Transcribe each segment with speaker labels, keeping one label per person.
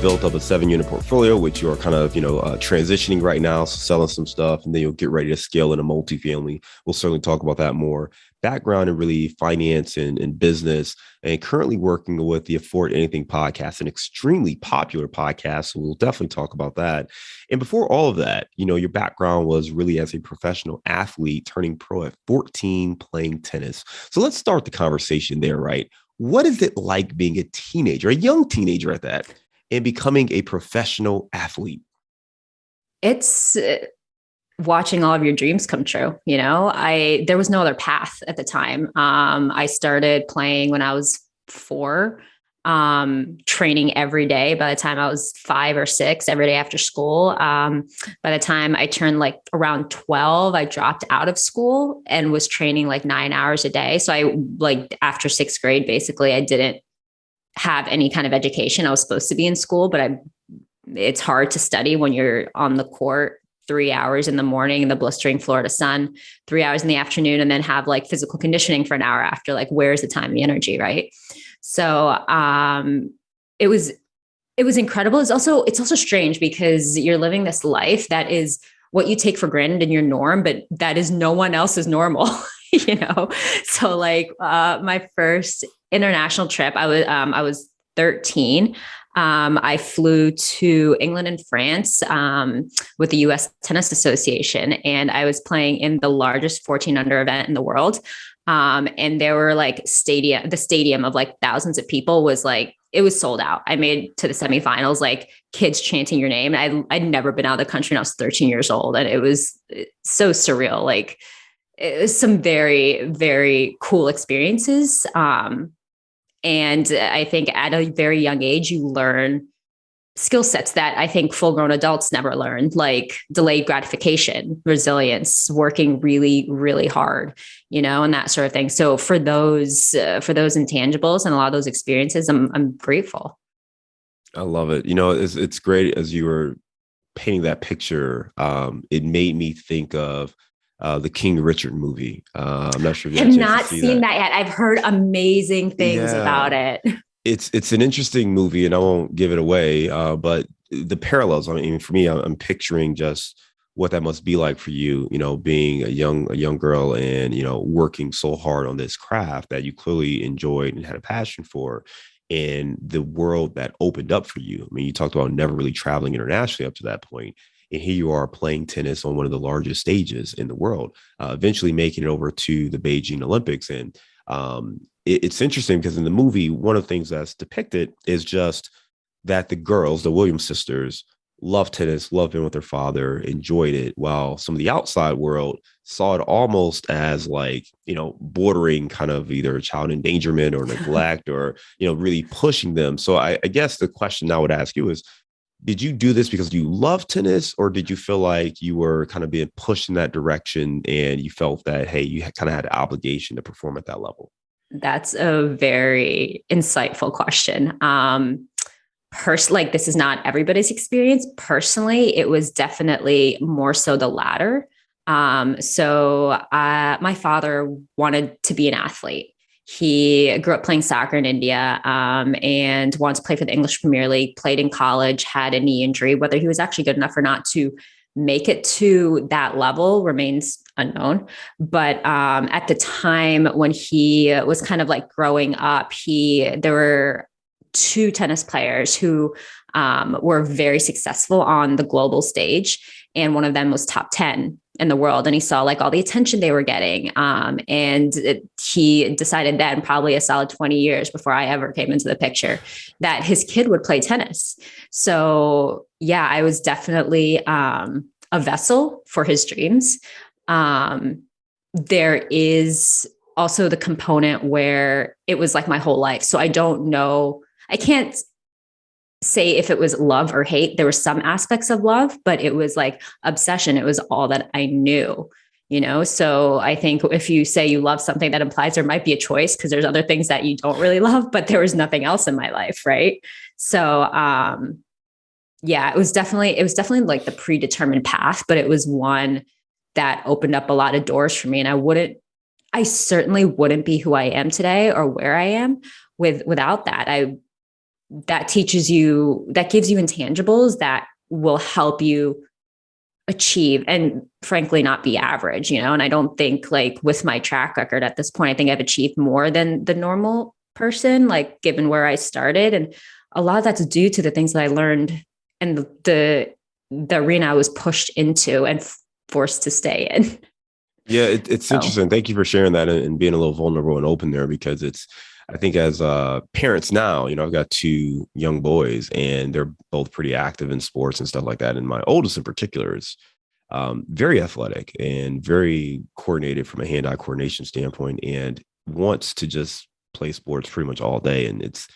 Speaker 1: built up a 7-unit portfolio, which you're kind of, transitioning right now, so selling some stuff, and then you'll get ready to scale in a multifamily. We'll certainly talk about that more. Background in really finance and business, and currently working with the Afford Anything podcast, an extremely popular podcast. So we'll definitely talk about that. And before all of that, your background was really as a professional athlete, turning pro at 14, playing tennis. So let's start the conversation there, right? What is it like being a teenager, a young teenager at that, and becoming a professional athlete?
Speaker 2: It's watching all of your dreams come true. There was no other path at the time. I started playing when I was 4, training every day. By the time I was 5 or 6, every day after school. By the time I turned like around 12, I dropped out of school and was training like 9 hours a day. So after 6th grade, basically, I didn't have any kind of education. I was supposed to be in school, but it's hard to study when you're on the court 3 hours in the morning in the blistering Florida sun, 3 hours in the afternoon, and then have like physical conditioning for an hour after. Like, where's the time and the energy, right? So it was incredible. It's also strange because you're living this life that is what you take for granted in your norm, but that is no one else's normal. So like my first international trip, I was 13. I flew to England and France with the U.S. Tennis Association, and I was playing in the largest 14 under event in the world. And there were like the stadium of like thousands of people was like, it was sold out. I made to the semifinals, like kids chanting your name. I'd never been out of the country, and I was 13 years old, and it was so surreal. Like, it was some very, very cool experiences. And I think at a very young age, you learn skill sets that I think full grown adults never learned, like delayed gratification, resilience, working really, really hard, and that sort of thing. So for those intangibles and a lot of those experiences, I'm grateful.
Speaker 1: I love it. It's great as you were painting that picture. It made me think of the King Richard movie. I'm not sure if you
Speaker 2: have not seen that yet. I've heard amazing things about it.
Speaker 1: It's an interesting movie, and I won't give it away. But the parallels, I mean, for me, I'm picturing just what that must be like for you, being a young girl and, working so hard on this craft that you clearly enjoyed and had a passion for, and the world that opened up for you. I mean, you talked about never really traveling internationally up to that point. And here you are playing tennis on one of the largest stages in the world, eventually making it over to the Beijing Olympics. And it's interesting because in the movie, one of the things that's depicted is just that the girls, the Williams sisters, loved tennis, loved being with their father, enjoyed it, while some of the outside world saw it almost as like, bordering kind of either child endangerment or neglect or, really pushing them. So I guess the question I would ask you is, did you do this because you love tennis, or did you feel like you were kind of being pushed in that direction and you felt that, hey, you kind of had an obligation to perform at that level?
Speaker 2: That's a very insightful question. This is not everybody's experience. Personally, it was definitely more so the latter. So my father wanted to be an athlete. He grew up playing soccer in India and wanted to play for the English Premier League, played in college, had a knee injury. Whether he was actually good enough or not to make it to that level remains unknown. But at the time when he was kind of like growing up, there were 2 tennis players who were very successful on the global stage. And one of them was top 10 in the world. And he saw like all the attention they were getting. He decided then, probably a solid 20 years before I ever came into the picture, that his kid would play tennis. So yeah, I was definitely a vessel for his dreams. There is also the component where it was like my whole life. So I don't know, I can't say if it was love or hate. There were some aspects of love, but it was like obsession. It was all that I knew, So I think if you say you love something, that implies there might be a choice, because there's other things that you don't really love, but there was nothing else in my life. Right. So, yeah, it was definitely like the predetermined path, but it was one that opened up a lot of doors for me. And I certainly wouldn't be who I am today or where I am without that. that teaches you, that gives you intangibles that will help you achieve and frankly not be average, you know. And I don't think, like, with my track record at this point, I think I've achieved more than the normal person, like given where I started. And a lot of that's due to the things that I learned and the arena I was pushed into and forced to stay in.
Speaker 1: Yeah, it's
Speaker 2: So
Speaker 1: interesting. Thank you for sharing that and being a little vulnerable and open there, because it's, I think as parents now, you know, I've got two young boys and they're both pretty active in sports and stuff like that. And my oldest in particular is very athletic and very coordinated from a hand-eye coordination standpoint, and wants to just play sports pretty much all day. And it's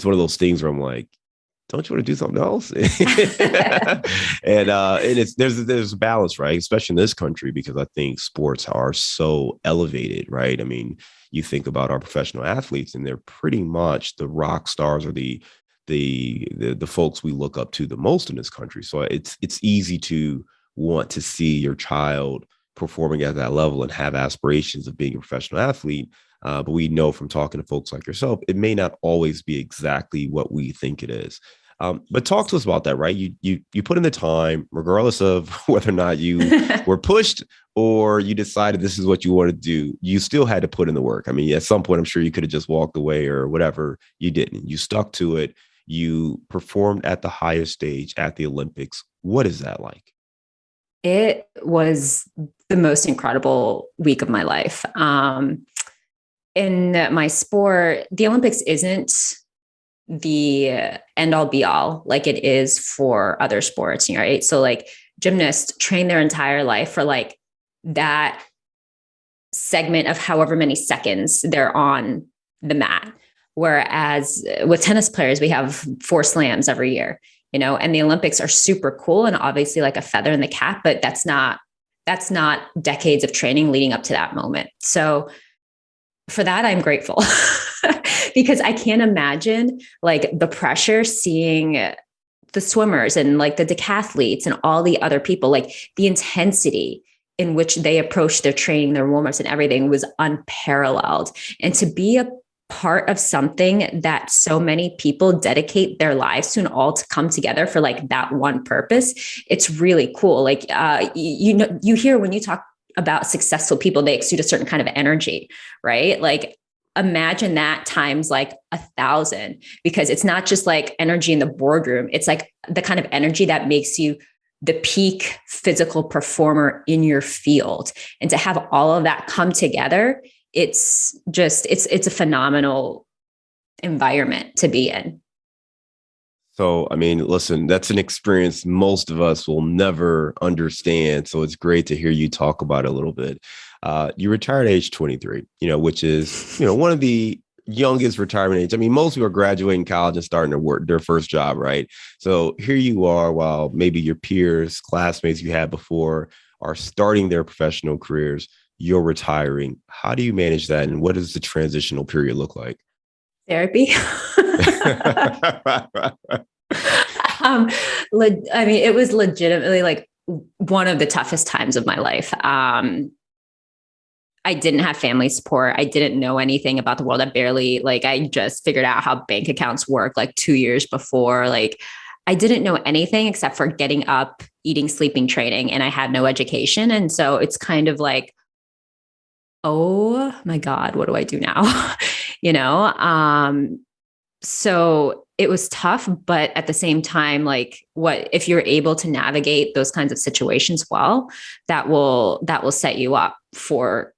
Speaker 1: one of those things where I'm like, don't you want to do something else? And it's there's a balance, right? Especially in this country, because I think sports are so elevated, right? I mean, you think about our professional athletes, and they're pretty much the rock stars or the folks we look up to the most in this country. So it's easy to want to see your child performing at that level and have aspirations of being a professional athlete. But we know from talking to folks like yourself, it may not always be exactly what we think it is. But talk to us about that, right? You put in the time, regardless of whether or not you were pushed or you decided this is what you want to do. You still had to put in the work. I mean, at some point, I'm sure you could have just walked away or whatever. You didn't. You stuck to it. You performed at the highest stage at the Olympics. What is that like?
Speaker 2: it was the most incredible week of my life. In my sport, the Olympics isn't the end all be all like it is for other sports, right? So like gymnasts train their entire life for like that segment of however many seconds they're on the mat. Whereas with tennis players, we have 4 slams every year, you know, and the Olympics are super cool and obviously like a feather in the cap, but that's not decades of training leading up to that moment. So for that, I'm grateful because I can't imagine like the pressure seeing the swimmers and like the decathletes and all the other people, like the intensity in which they approach their training, their warm-ups and everything was unparalleled. And to be a part of something that so many people dedicate their lives to and all to come together for like that one purpose, it's really cool. Like, you know, you hear when you talk about successful people, they exude a certain kind of energy, right? Like imagine that times like 1,000, because it's not just like energy in the boardroom. It's like the kind of energy that makes you the peak physical performer in your field. And to have all of that come together, it's a phenomenal environment to be in.
Speaker 1: So, I mean, listen, that's an experience most of us will never understand. So it's great to hear you talk about it a little bit. You retired at age 23, you know, which is, you know, one of the youngest retirement age. I mean, most people are graduating college and starting to work their first job, right? So here you are, while maybe your peers, classmates you had before are starting their professional careers, you're retiring. How do you manage that? And what does the transitional period look like?
Speaker 2: Therapy. I mean, it was legitimately like one of the toughest times of my life. I didn't have family support. I didn't know anything about the world. I just figured out how bank accounts work like 2 years before. Like I didn't know anything except for getting up, eating, sleeping, training, and I had no education. And so it's kind of like, oh my God, what do I do now? you know? So it was tough, but at the same time, like what, if you're able to navigate those kinds of situations well, that will set you up for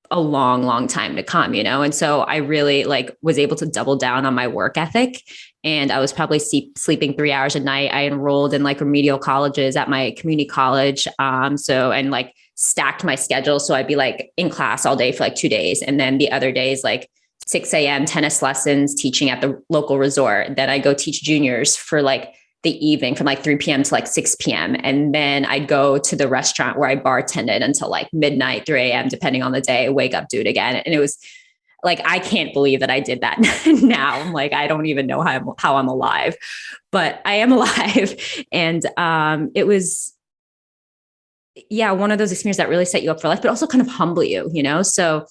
Speaker 2: a long, long time to come, you know? And so I really like was able to double down on my work ethic, and I was probably sleeping 3 hours a night. I enrolled in like remedial colleges at my community college. And like stacked my schedule. So I'd be like in class all day for like 2 days. And then the other days, like 6 a.m. tennis lessons, teaching at the local resort. Then I go teach juniors for like the evening from like 3 p.m. to like 6 p.m. And then I'd go to the restaurant where I bartended until like midnight, 3 a.m., depending on the day, wake up, do it again. And it was like, I can't believe that I did that now. I'm like, I don't even know how I'm alive, but I am alive. And it was, yeah, one of those experiences that really set you up for life, but also kind of humble you, you know? So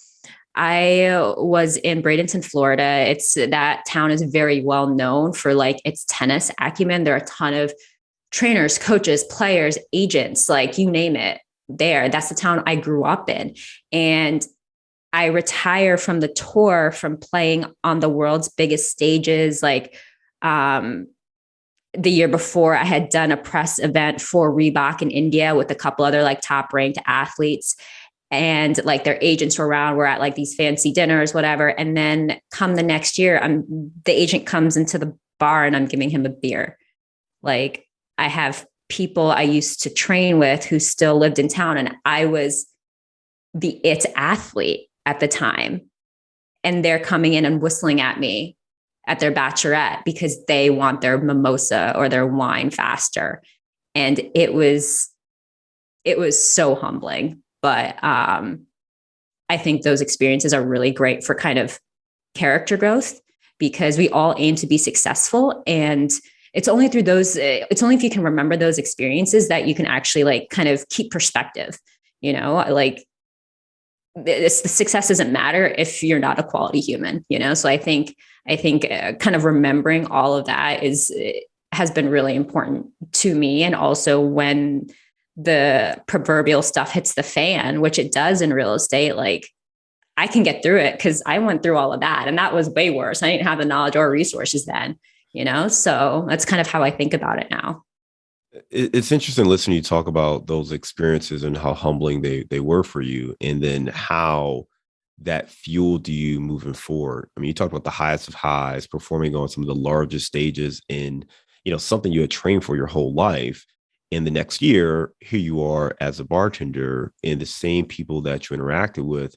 Speaker 2: I was in Bradenton, Florida. That town is very well known for like its tennis acumen. There are a ton of trainers, coaches, players, agents, like you name it there. That's the town I grew up in. And I retire from the tour from playing on the world's biggest stages. Like the year before, I had done a press event for Reebok in India with a couple other like top ranked athletes. And like their agents were around, we're at like these fancy dinners, whatever. And then come the next year, the agent comes into the bar and I'm giving him a beer. Like I have people I used to train with who still lived in town, and I was the it athlete at the time. And they're coming in and whistling at me at their bachelorette because they want their mimosa or their wine faster. And it was so humbling. But I think those experiences are really great for kind of character growth, because we all aim to be successful. And it's only if you can remember those experiences that you can actually like kind of keep perspective, like the success doesn't matter if you're not a quality human, So I think kind of remembering all of that has been really important to me. And also when the proverbial stuff hits the fan, which it does in real estate, like I can get through it because I went through all of that, and that was way worse. I didn't have the knowledge or resources then, so that's kind of how I think about it now.
Speaker 1: It's interesting listening to you talk about those experiences and how humbling they were for you, and then how that fueled you moving forward. I mean, you talked about the highest of highs, performing on some of the largest stages in, something you had trained for your whole life. In the next year, here you are as a bartender, and the same people that you interacted with,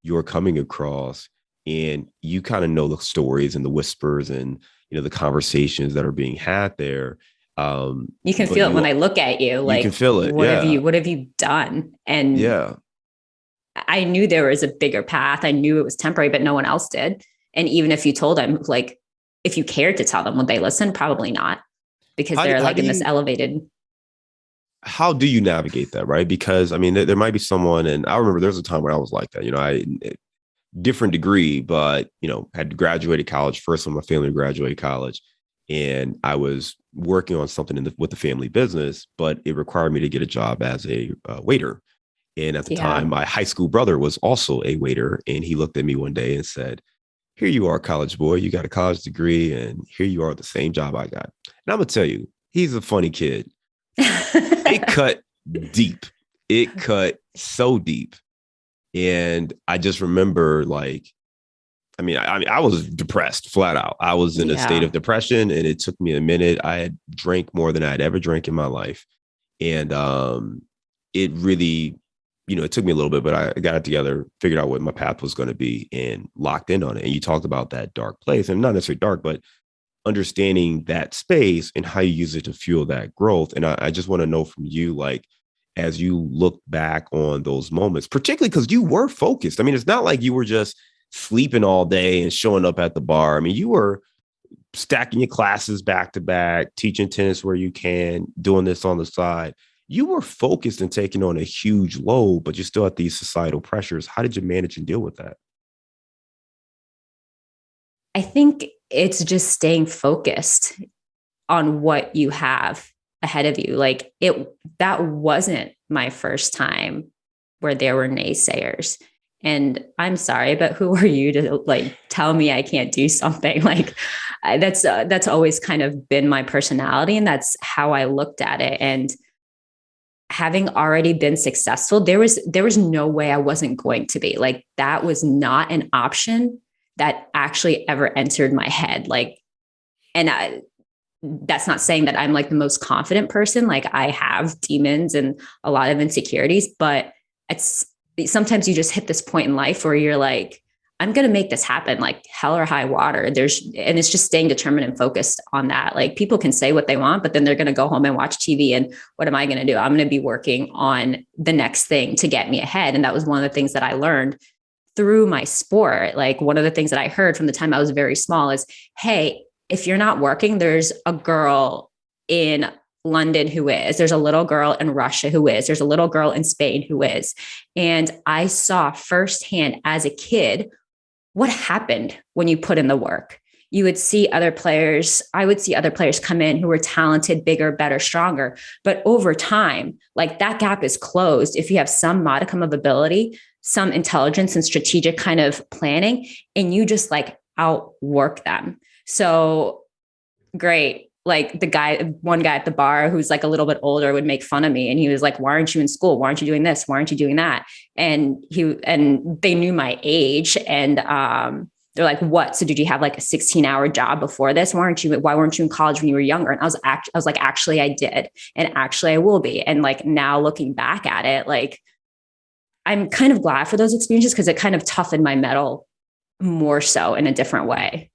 Speaker 1: you're coming across, and you kind of know the stories and the whispers and, the conversations that are being had there.
Speaker 2: You can feel it when I look at you.
Speaker 1: You can feel it.
Speaker 2: What have you done? And
Speaker 1: yeah,
Speaker 2: I knew there was a bigger path. I knew it was temporary, but no one else did. And even if you told them, like, if you cared to tell them, would they listen? Probably not, because they're like in this elevated.
Speaker 1: How do you navigate that? Right. Because I mean, there might be someone, and I remember there's a time where I was like that, different degree, but, had graduated college first when my family graduated college. And I was working on something with the family business, but it required me to get a job as a waiter. And at the time, my high school brother was also a waiter. And he looked at me one day and said, "Here you are, college boy, you got a college degree, and here you are at the same job I got." And I'm going to tell you, he's a funny kid. It cut deep. It cut so deep. And I just remember, like, I was depressed flat out. I was in a state of depression, and it took me a minute. I had drank more than I'd ever drank in my life. And it really, it took me a little bit, but I got it together, figured out what my path was going to be, and locked in on it. And you talked about that dark place, and not necessarily dark, but understanding that space and how you use it to fuel that growth. And I just want to know from you, like, as you look back on those moments, particularly because you were focused. I mean, it's not like you were just sleeping all day and showing up at the bar. I mean, you were stacking your classes back to back, teaching tennis where you can, doing this on the side. You were focused and taking on a huge load, but you still had these societal pressures. How did you manage and deal with that?
Speaker 2: I think it's just staying focused on what you have ahead of you. Like that wasn't my first time where there were naysayers. And I'm sorry, but who are you to like tell me I can't do something? Like that's always kind of been my personality, and that's how I looked at it. And having already been successful, there was no way I wasn't going to be. Like that was not an option that actually ever entered my head. Like, and that's not saying that I'm like the most confident person. Like I have demons and a lot of insecurities, but sometimes you just hit this point in life where you're like, I'm going to make this happen, like hell or high water. And it's just staying determined and focused on that. Like people can say what they want, but then they're going to go home and watch TV. And what am I going to do? I'm going to be working on the next thing to get me ahead. And that was one of the things that I learned through my sport. Like one of the things that I heard from the time I was very small is, hey, if you're not working, there's a girl in London who is, there's a little girl in Russia who is, there's a little girl in Spain who is. And I saw firsthand as a kid what happened when you put in the work. You would see other players, I would see other players come in who were talented, bigger, better, stronger. But over time, like that gap is closed if you have some modicum of ability, some intelligence and strategic kind of planning, and you just like outwork them. So great. Like one guy at the bar who's like a little bit older would make fun of me. And he was like, why aren't you in school? Why aren't you doing this? Why aren't you doing that? And they knew my age, and they're like, what? So did you have like a 16-hour job before this? Why weren't you in college when you were younger? And I was like, actually I did. And actually I will be. And like now looking back at it, like I'm kind of glad for those experiences because it kind of toughened my metal more so in a different way.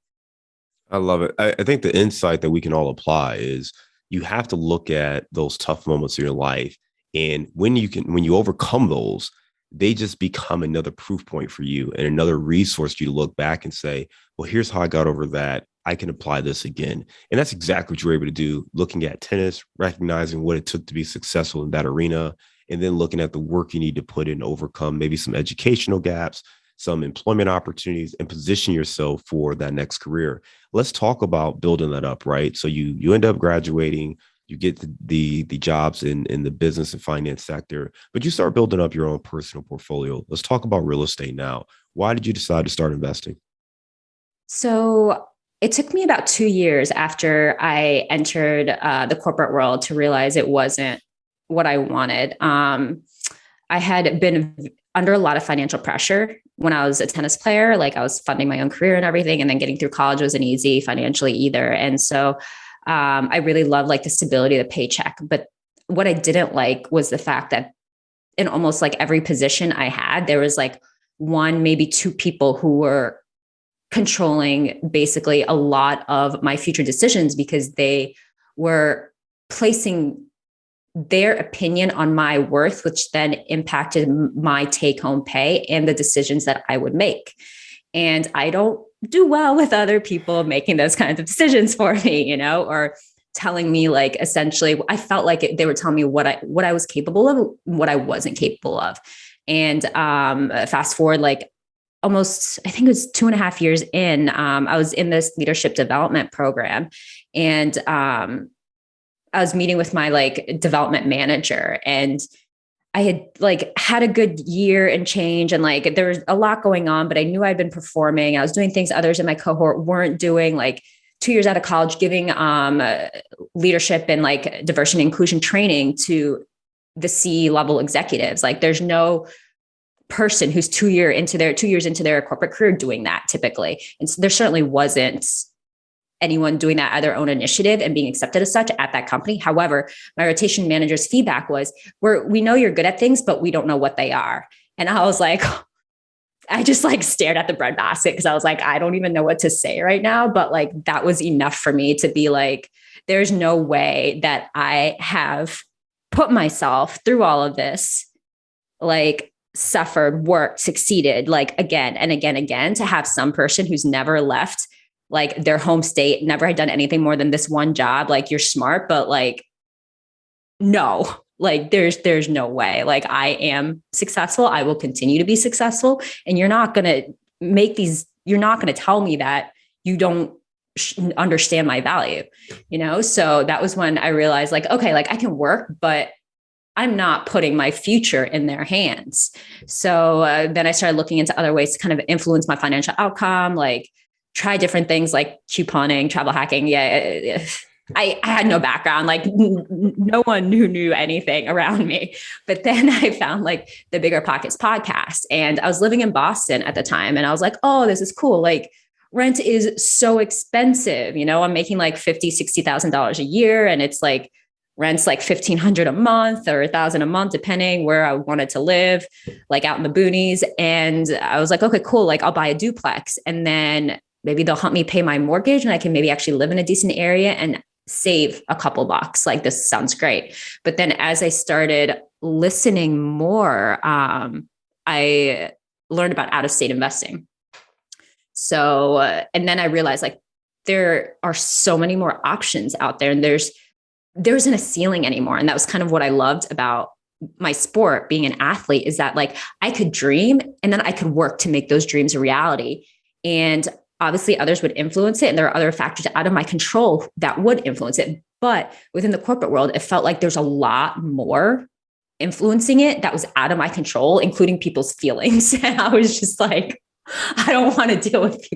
Speaker 1: I love it. I think the insight that we can all apply is you have to look at those tough moments in your life. And when you overcome those, they just become another proof point for you and another resource for you to look back and say, well, here's how I got over that. I can apply this again. And that's exactly what you're able to do, looking at tennis, recognizing what it took to be successful in that arena, and then looking at the work you need to put in to overcome maybe some educational gaps, some employment opportunities, and position yourself for that next career. Let's talk about building that up, right? So you end up graduating, you get the jobs in the business and finance sector, but you start building up your own personal portfolio. Let's talk about real estate now. Why did you decide to start investing?
Speaker 2: So it took me about 2 years after I entered the corporate world to realize it wasn't what I wanted. I had been under a lot of financial pressure when I was a tennis player. Like I was funding my own career and everything, and then getting through college wasn't easy financially either. And so I really loved like the stability of the paycheck. But what I didn't like was the fact that in almost like every position I had, there was like one, maybe two people who were controlling basically a lot of my future decisions because they were placing their opinion on my worth, which then impacted my take home pay and the decisions that I would make. And I don't do well with other people making those kinds of decisions for me, or telling me like, essentially, I felt like they were telling me what I was capable of, what I wasn't capable of. And fast forward, like almost, I think it was 2.5 years in, I was in this leadership development program, and I was meeting with my like development manager, and I had a good year and change, and like there was a lot going on, but I knew I'd been performing. I was doing things others in my cohort weren't doing, like 2 years out of college, giving leadership and like diversity and inclusion training to the C-level executives. Like there's no person who's 2 years into their corporate career doing that typically. And so there certainly wasn't anyone doing that at their own initiative and being accepted as such at that company. However, my rotation manager's feedback was, we know you're good at things, but we don't know what they are. And I was like, I just like stared at the breadbasket because I was like, I don't even know what to say right now. But like, that was enough for me to be like, there's no way that I have put myself through all of this, like suffered, worked, succeeded, like again and again, to have some person who's never left like their home state, never had done anything more than this one job. Like you're smart, but like, no, like there's no way. Like I am successful. I will continue to be successful. And you're not going to tell me that you don't understand my value, So that was when I realized like, okay, like I can work, but I'm not putting my future in their hands. So then I started looking into other ways to kind of influence my financial outcome, like try different things like couponing, travel hacking. Yeah. I had no background, like no one who knew anything around me. But then I found like the Bigger Pockets podcast, and I was living in Boston at the time. And I was like, oh, this is cool. Like rent is so expensive. I'm making like $50,000, $60,000 a year. And it's like rent's like $1,500 a month or $1,000 a month, depending where I wanted to live, like out in the boonies. And I was like, okay, cool. Like I'll buy a duplex, and then maybe they'll help me pay my mortgage, and I can maybe actually live in a decent area and save a couple bucks. Like this sounds great. But then as I started listening more, I learned about out-of-state investing. So, and then I realized like there are so many more options out there, and there's there wasn't a ceiling anymore. And that was kind of what I loved about my sport, being an athlete, is that like I could dream and then I could work to make those dreams a reality. And obviously others would influence it. And there are other factors out of my control that would influence it. But within the corporate world, it felt like there's a lot more influencing it that was out of my control, including people's feelings. And I was just like, I don't want to deal with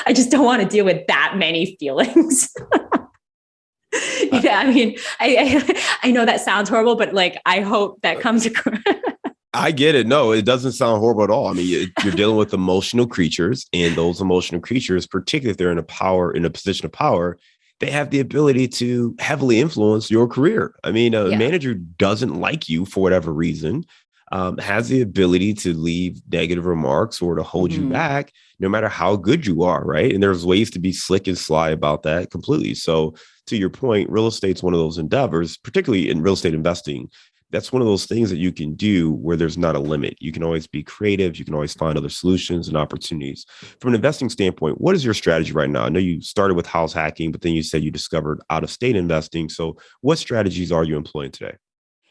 Speaker 2: I just don't want to deal with that many feelings. Yeah, I mean, I know that sounds horrible, but like, I hope that comes across.
Speaker 1: I get it. No, it doesn't sound horrible at all. I mean, you're dealing with emotional creatures, and those emotional creatures, particularly if they're in a position of power, they have the ability to heavily influence your career. I mean, a manager doesn't like you for whatever reason, has the ability to leave negative remarks or to hold you back, no matter how good you are, right? And there's ways to be slick and sly about that completely. So to your point, real estate's one of those endeavors, particularly in real estate investing. That's one of those things that you can do where there's not a limit. You can always be creative. You can always find other solutions and opportunities. From an investing standpoint, what is your strategy right now? I know you started with house hacking, but then you said you discovered out-of-state investing. So what strategies are you employing today?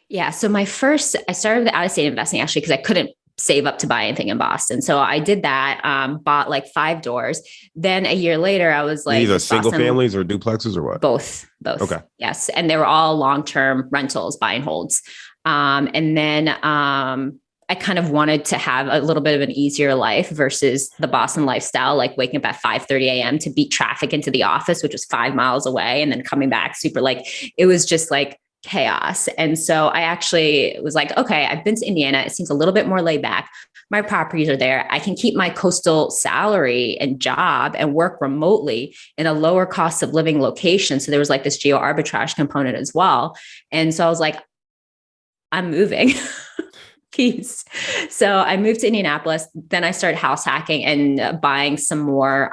Speaker 2: Yeah. So I started with out-of-state investing actually because I couldn't save up to buy anything in Boston. So I did that, bought like 5 doors. Then a year later, I was like—
Speaker 1: These are single families or duplexes or what?
Speaker 2: Both.
Speaker 1: Okay.
Speaker 2: Yes. And they were all long-term rentals, buy and holds. And then I kind of wanted to have a little bit of an easier life versus the Boston lifestyle, like waking up at 5:30 a.m. to beat traffic into the office, which was 5 miles away, and then coming back super, like, it was just like chaos. And so I actually was like, okay, I've been to Indiana. It seems a little bit more laid back. My properties are there. I can keep my coastal salary and job and work remotely in a lower cost of living location. So there was like this geo arbitrage component as well. And so I was like, I'm moving. Peace. So I moved to Indianapolis. Then I started house hacking and buying some more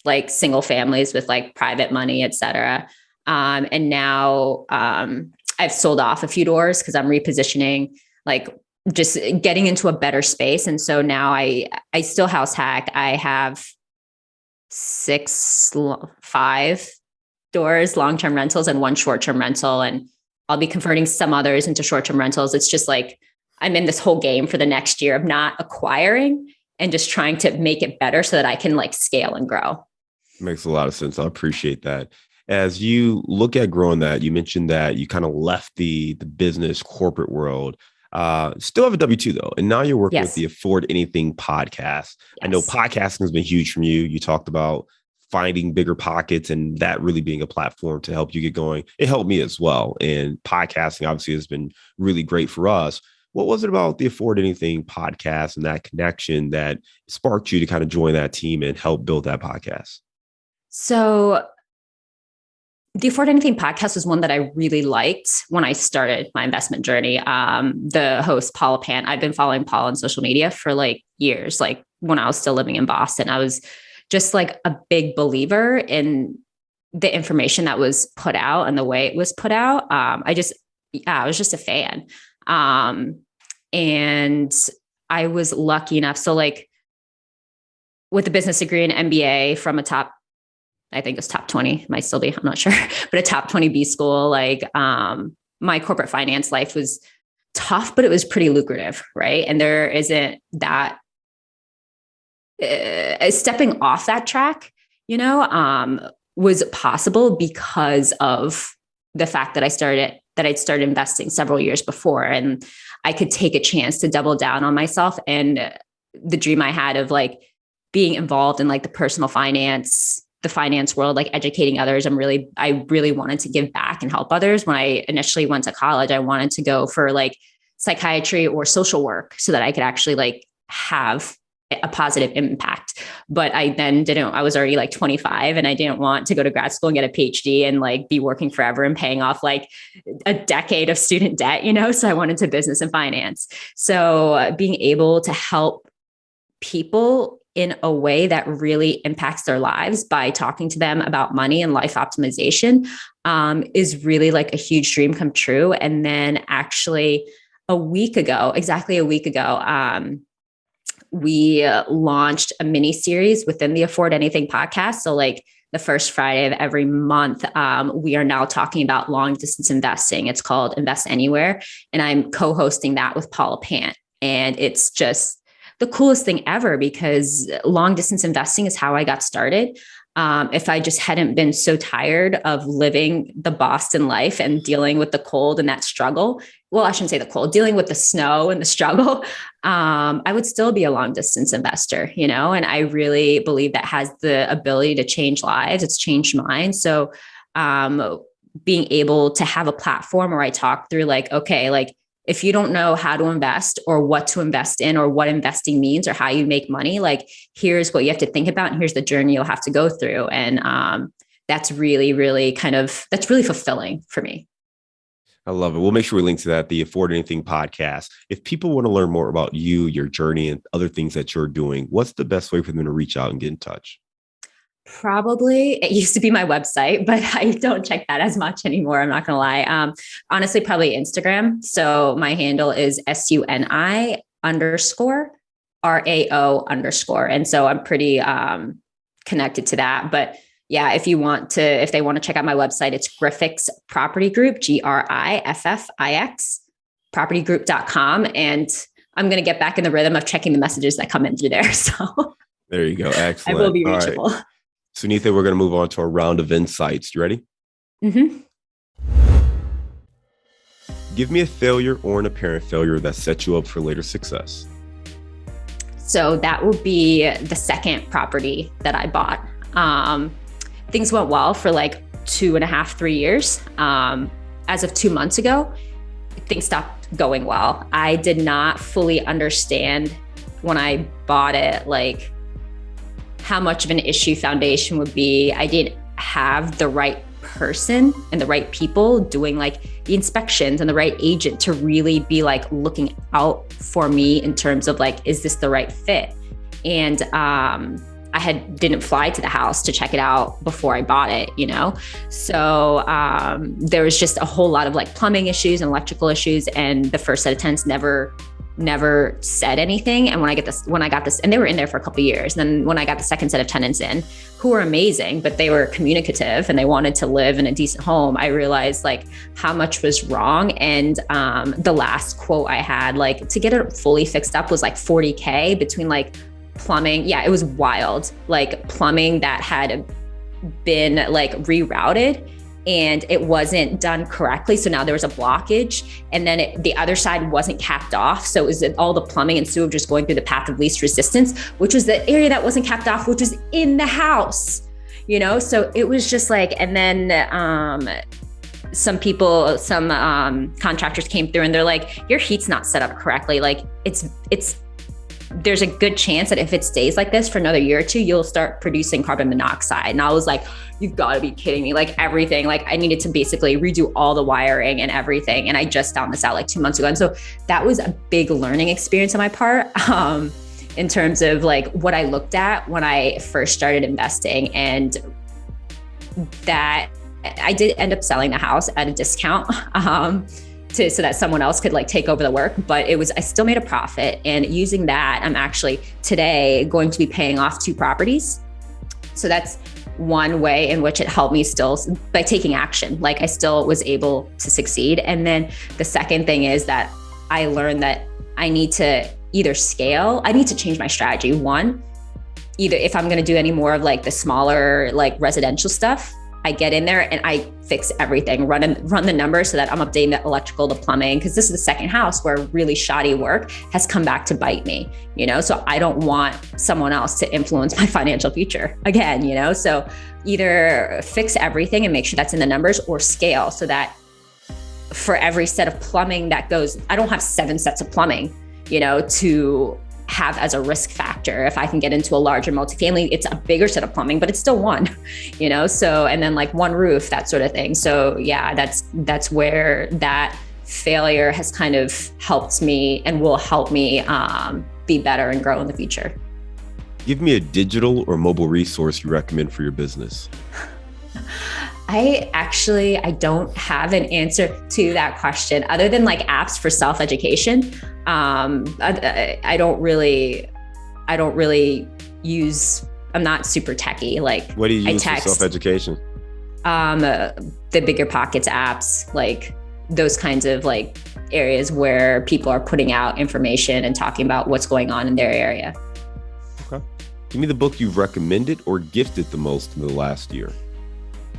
Speaker 2: like single families with like private money, et cetera. And now I've sold off a few doors because I'm repositioning, like just getting into a better space. And so now I still house hack. I have 5 doors, long-term rentals, and 1 short-term rental. And I'll be converting some others into short-term rentals. It's just like, I'm in this whole game for the next year of not acquiring and just trying to make it better so that I can like scale and grow.
Speaker 1: Makes a lot of sense. I appreciate that. As you look at growing that, you mentioned that you kind of left the business corporate world, still have a W-2 though. And now you're working with the Afford Anything podcast. Yes. I know podcasting has been huge from you. You talked about finding bigger pockets and that really being a platform to help you get going. It helped me as well. And podcasting obviously has been really great for us. What was it about the Afford Anything podcast and that connection that sparked you to kind of join that team and help build that podcast?
Speaker 2: So the Afford Anything podcast was one that I really liked when I started my investment journey. The host, Paula Pant, I've been following Paula on social media for like years. Like when I was still living in Boston, I was just like a big believer in the information that was put out and the way it was put out. I was just a fan. And I was lucky enough. So like with a business degree and MBA from I think it was top 20, might still be, I'm not sure, but a top 20 B school, like, my corporate finance life was tough, but it was pretty lucrative. Right. And there isn't that, stepping off that track, was possible because of the fact that I'd started investing several years before, and I could take a chance to double down on myself and the dream I had of like being involved in like the finance world, like educating others. I really wanted to give back and help others. When I initially went to college, I wanted to go for like psychiatry or social work so that I could actually like have a positive impact. But I was already like 25 and I didn't want to go to grad school and get a PhD and like be working forever and paying off like a decade of student debt, so I went into business and finance. So being able to help people in a way that really impacts their lives by talking to them about money and life optimization is really like a huge dream come true. And then actually exactly a week ago, we launched a mini series within the Afford Anything podcast. So like the first Friday of every month, we are now talking about long distance investing. It's called Invest Anywhere. And I'm co-hosting that with Paula Pant. And it's just the coolest thing ever because long distance investing is how I got started. If I just hadn't been so tired of living the Boston life and dealing with the cold and that struggle, well, I shouldn't say the cold, dealing with the snow and the struggle, I would still be a long distance investor, you know, and I really believe that has the ability to change lives. It's changed mine. So being able to have a platform where I talk through like, okay, like if you don't know how to invest or what to invest in or what investing means or how you make money, like here's what you have to think about and here's the journey you'll have to go through. And that's really, really that's really fulfilling for me.
Speaker 1: I love it. We'll make sure we link to that, the Afford Anything podcast. If people want to learn more about you, your journey, and other things that you're doing, what's the best way for them to reach out and get in touch?
Speaker 2: Probably it used to be my website, but I don't check that as much anymore. I'm not going to lie. Honestly, probably Instagram. So my handle is SUNI_RAO_. And so I'm pretty connected to that. But yeah, if they want to check out my website, it's Griffix Property Group, GRIFFIX, propertygroup.com. And I'm going to get back in the rhythm of checking the messages that come in through there. So
Speaker 1: there you go. Excellent.
Speaker 2: I will be reachable.
Speaker 1: Right. Sunitha, we're going to move on to a round of insights. You ready?
Speaker 2: Mm-hmm.
Speaker 1: Give me a failure or an apparent failure that set you up for later success.
Speaker 2: So that would be the second property that I bought. Things went well for like 2.5, 3 years. As of 2 months ago, things stopped going well. I did not fully understand when I bought it, like how much of an issue foundation would be. I didn't have the right person and the right people doing like the inspections and the right agent to really be like looking out for me in terms of like, is this the right fit? And I didn't fly to the house to check it out before I bought it, you know? So there was just a whole lot of like plumbing issues and electrical issues. And the first set of tenants never said anything. And when I got this, and they were in there for a couple of years. And then when I got the second set of tenants in, who were amazing, but they were communicative and they wanted to live in a decent home, I realized like how much was wrong. And the last quote I had, like to get it fully fixed up was like $40K between like plumbing. Yeah, it was wild. Like plumbing that had been like rerouted and it wasn't done correctly. So now there was a blockage and then the other side wasn't capped off. So it was all the plumbing and sewage just going through the path of least resistance, which was the area that wasn't capped off, which was in the house, you know? So it was just like, and then some contractors came through and they're like, your heat's not set up correctly. Like there's a good chance that if it stays like this for another year or two, you'll start producing carbon monoxide. And I was like, you've got to be kidding me. Like everything, like I needed to basically redo all the wiring and everything. And I just found this out like 2 months ago. And so that was a big learning experience on my part in terms of like what I looked at when I first started investing. And that I did end up selling the house at a discount. So that someone else could like take over the work, but I still made a profit. And using that, I'm actually today going to be paying off 2 properties. So that's one way in which it helped me still by taking action. Like I still was able to succeed. And then the second thing is that I learned that I need to either scale, I need to change my strategy. One, either if I'm going to do any more of like the smaller, like residential stuff, I get in there and I fix everything, run the numbers so that I'm updating the electrical, the plumbing, because this is the second house where really shoddy work has come back to bite me, you know? So I don't want someone else to influence my financial future again, you know? So either fix everything and make sure that's in the numbers or scale so that for every set of plumbing that goes, I don't have 7 sets of plumbing, you know, to have as a risk factor. If I can get into a larger multifamily, it's a bigger set of plumbing, but it's still one, you know? So, and then like one roof, that sort of thing. So yeah, that's where that failure has kind of helped me and will help me be better and grow in the future.
Speaker 1: Give me a digital or mobile resource you recommend for your business.
Speaker 2: I don't have an answer to that question other than like apps for self-education. I don't really use I'm not super techie. Like
Speaker 1: What do you
Speaker 2: I
Speaker 1: use for
Speaker 2: text,
Speaker 1: self-education?
Speaker 2: the Bigger Pockets apps, like those kinds of like areas where people are putting out information and talking about what's going on in their area.
Speaker 1: Okay. Give me the book you've recommended or gifted the most in the last year.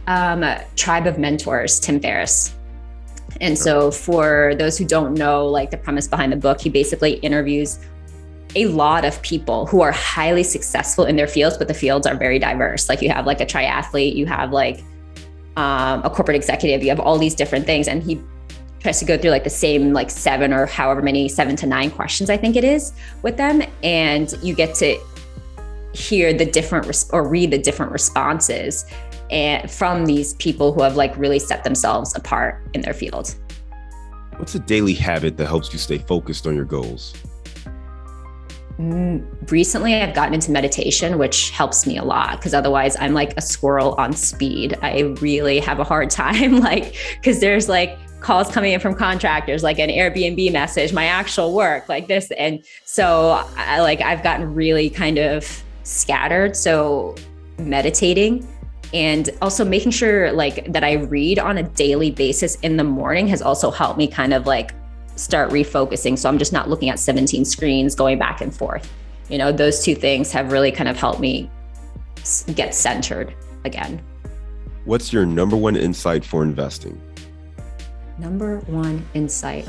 Speaker 2: Tribe of Mentors, Tim Ferriss. And so for those who don't know, like the premise behind the book, he basically interviews a lot of people who are highly successful in their fields, but the fields are very diverse. Like you have like a triathlete, you have like a corporate executive, you have all these different things. And he tries to go through like the same like 7 to 9 questions, I think it is, with them. And you get to hear the different or read the different responses and from these people who have like really set themselves apart in their field.
Speaker 1: What's a daily habit that helps you stay focused on your goals?
Speaker 2: Recently, I've gotten into meditation, which helps me a lot because otherwise I'm like a squirrel on speed. I really have a hard time, like, because there's like calls coming in from contractors, like an Airbnb message, my actual work, like this. And so I've gotten really kind of scattered. So meditating and also making sure like that I read on a daily basis in the morning has also helped me kind of like start refocusing. So I'm just not looking at 17 screens going back and forth. You know, those 2 things have really kind of helped me get centered again.
Speaker 1: What's your number one insight for investing?
Speaker 2: Number one insight.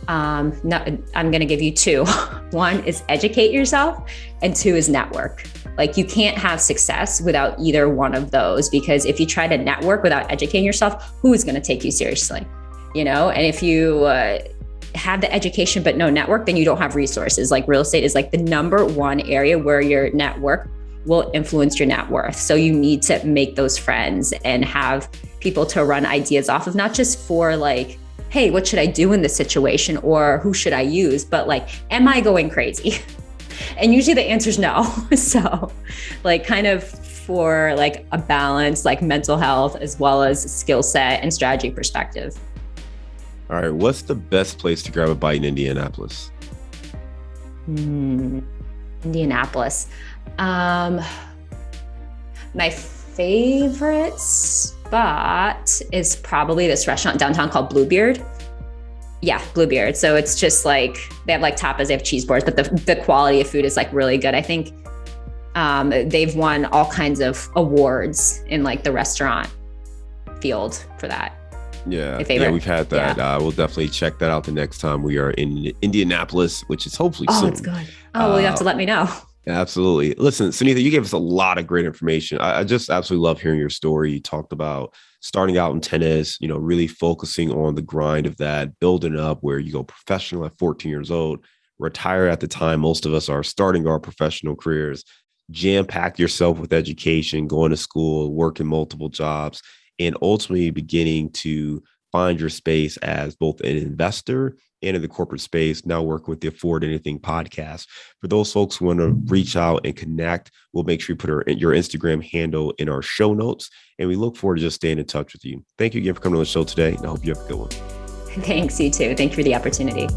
Speaker 2: I'm going to give you 2. One is educate yourself and 2 is network. Like you can't have success without either one of those, because if you try to network without educating yourself, who is going to take you seriously? You know, and if you have the education but no network, then you don't have resources. Like real estate is like the number one area where your network will influence your net worth. So you need to make those friends and have people to run ideas off of, not just for like, hey, what should I do in this situation or who should I use, but like, am I going crazy? And usually the answer is no. So like kind of for like a balance, like mental health, as well as skill set and strategy perspective.
Speaker 1: All right. What's the best place to grab a bite in Indianapolis?
Speaker 2: Indianapolis. My favorite spot is probably this restaurant downtown called Bluebeard. Yeah, Bluebeard. So it's just like, they have like tapas, they have cheese boards, but the quality of food is like really good. I think they've won all kinds of awards in like the restaurant field for that.
Speaker 1: Yeah, we've had that. Yeah. We'll definitely check that out the next time we are in Indianapolis, which is hopefully soon.
Speaker 2: Oh, it's good. Oh, well, you have to let me know.
Speaker 1: Absolutely. Listen, Sunitha, you gave us a lot of great information. I just absolutely love hearing your story. You talked about starting out in tennis, you know, really focusing on the grind of that, building up where you go professional at 14 years old, retire at the time most of us are starting our professional careers, jam-pack yourself with education, going to school, working multiple jobs, and ultimately beginning to find your space as both an investor and in the corporate space, now working with the Afford Anything podcast. For those folks who want to reach out and connect, we'll make sure you put your Instagram handle in our show notes. And we look forward to just staying in touch with you. Thank you again for coming on the show today. And I hope you have a good one.
Speaker 2: Thanks, you too. Thank you for the opportunity.